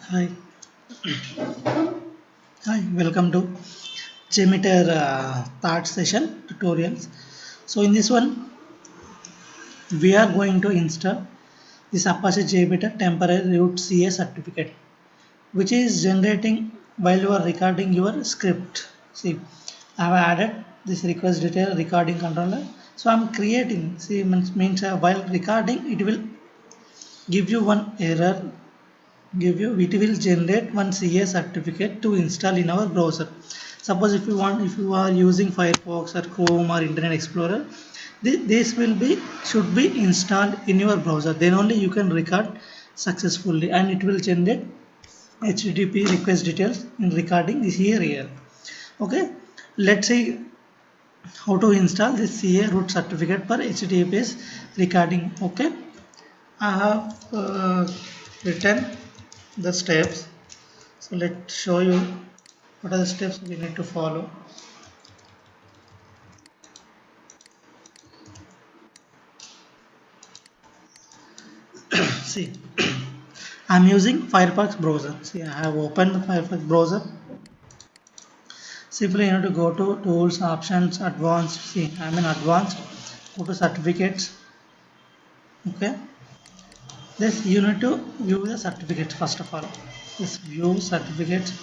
Hi, hi, welcome to JMeter third session tutorials. So in this one, we are going to install this Apache JMeter temporary root CA certificate, which is generating while you are recording your script. See, I have added this request detail recording controller. So I'm creating. See, means while recording, it will give you one error it will generate one CA certificate to install in our browser. Suppose if you are using Firefox or Chrome or Internet Explorer, this should be installed in your browser. Then only you can record successfully, and it will generate HTTP request details in recording this here. Okay, let's see how to install this CA root certificate for HTTPS recording. Okay, I have written the steps. So let's show you what are the steps we need to follow. See, I'm using Firefox browser. See, I have opened the Firefox browser. Simply you need to go to tools, options, advanced. See, I'm in advanced. Go to certificates. Okay. This you need to view the certificates first of all. This view certificates.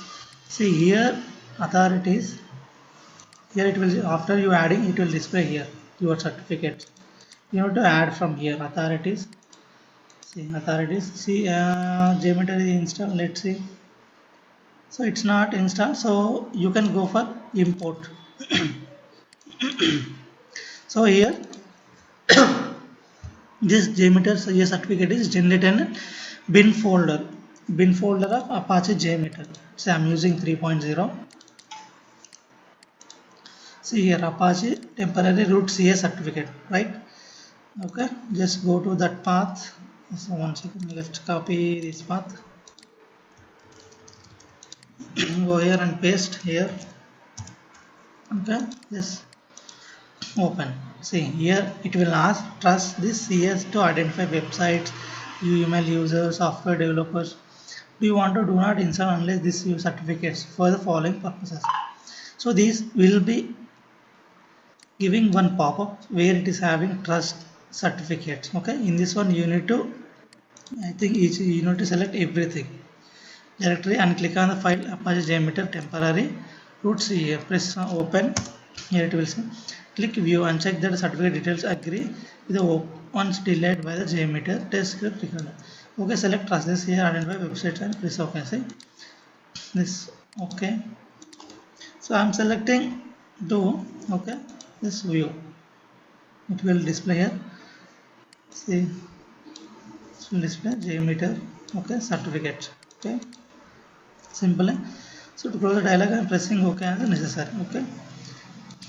See here authorities. Here it will after you adding it will display here your certificates. You have to add from here authorities. See authorities. See JMeter is installed. Let's see. So it's not installed. So you can go for import. So here this JMeter CA certificate is generated in bin folder of Apache JMeter. So I'm using 3.0. See here Apache temporary root CA certificate, right? Okay, just go to that path. So one second, let's copy this path. Go here and paste here. Okay, just open. See here it will ask trust this CS to identify websites, email users, software developers. Do you want to do not install unless this use certificates for the following purposes? So these will be giving one pop-up where it is having trust certificates. Okay, in this one you need to you need to select everything directory and click on the file Apache JMeter temporary roots here. Press open. Here it will say click view and check that the certificate details agree with the once delayed by the JMeter test script recorder. Okay, select trust this here identify websites and press OK. See this okay. So I'm selecting do okay. This view it will display here. See it will display JMeter okay certificate okay. Simple. So to close the dialog, I am pressing OK as necessary. Okay.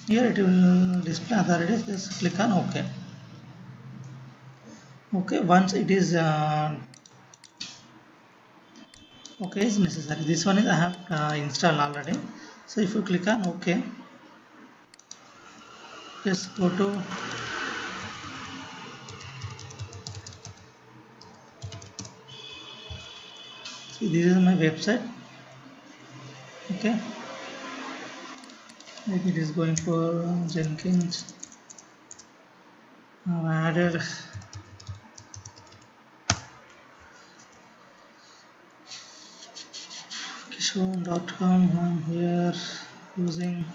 Here it will display authorities. Just click on OK. Okay. Once it is OK is necessary. This one is I have installed already. So if you click on OK, just go to see this is my website. Okay. Maybe it is going for Jenkins. I've added Kishore.com. I'm here using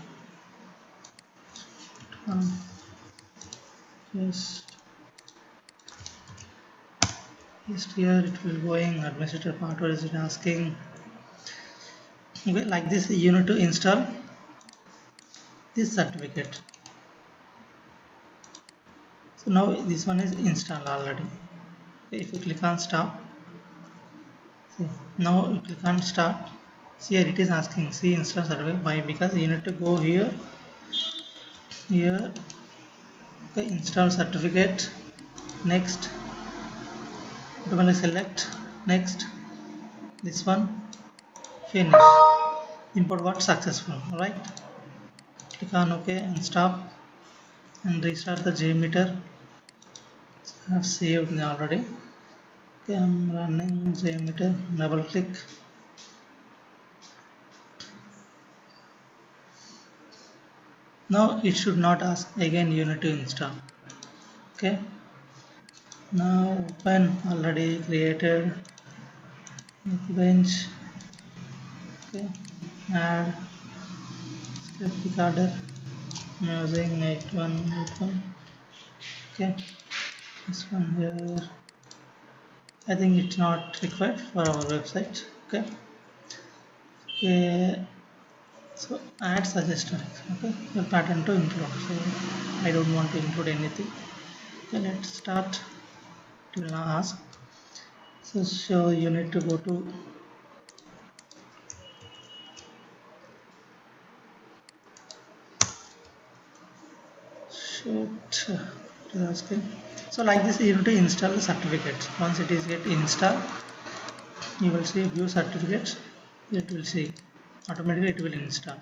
yes. Just here it will going administrator part. What is it asking? Okay, like this you need to install this certificate. So now this one is installed already. Okay, if you click on stop, see, now you click on start. See here it is asking see install certificate. Why? Because you need to go here. Okay, install certificate. Next, automatically select next. This one finish. Import what successful. Right? Click on OK and stop and restart the JMeter. I have saved already. Okay, I'm running JMeter. Double click. Now it should not ask again, you need to install. Okay, now open already created bench. Okay, add script recorder using 8181. Okay, this one here, I think it's not required for our website. Okay, okay, so add suggested. Okay, your pattern to include, so I don't want to include anything. Okay, let's start. It will ask, so you need to go to shoot it is asking. So like this you need to install the certificates. Once it is get installed, you will see view certificates. It will see automatically, it will install.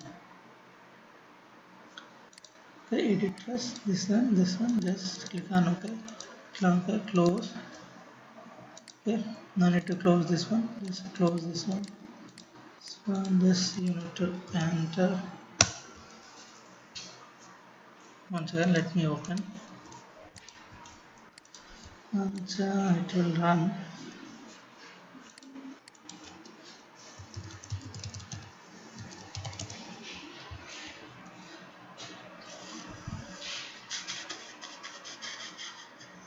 Okay, edit first, this one, just click on OK, close. Okay, now need to close this one, just close this one. So this you need to enter. Once again, let me open. Once it will run.